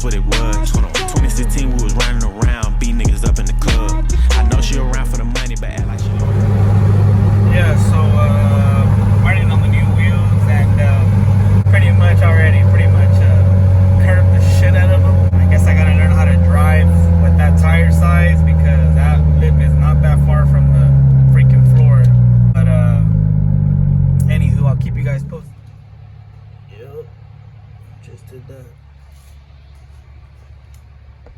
that's what it was. 2016, we was running around, beat niggas up in the club. I know she around for the money, but act like she don't. Yeah, so running on the new wheels and pretty much curved the shit out of them. I guess I gotta learn how to drive with that tire size because that lip is not that far from the freaking floor. But anywho, I'll keep you guys posted. Yep, just did that. I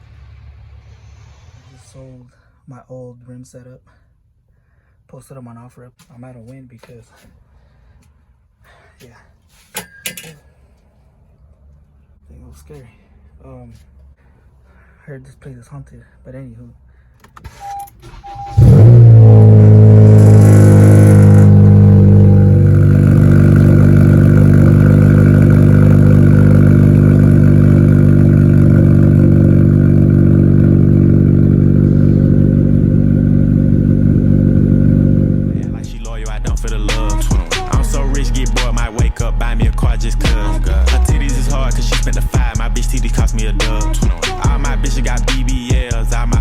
just sold my old rim setup. Posted them on offer. I'm at a win because, yeah, I think it was scary. Heard this place is haunted, but anywho. Just cuz her titties is hard cause she spent the 5. My bitch titties cost me a dub. All my bitches got BBLs. All my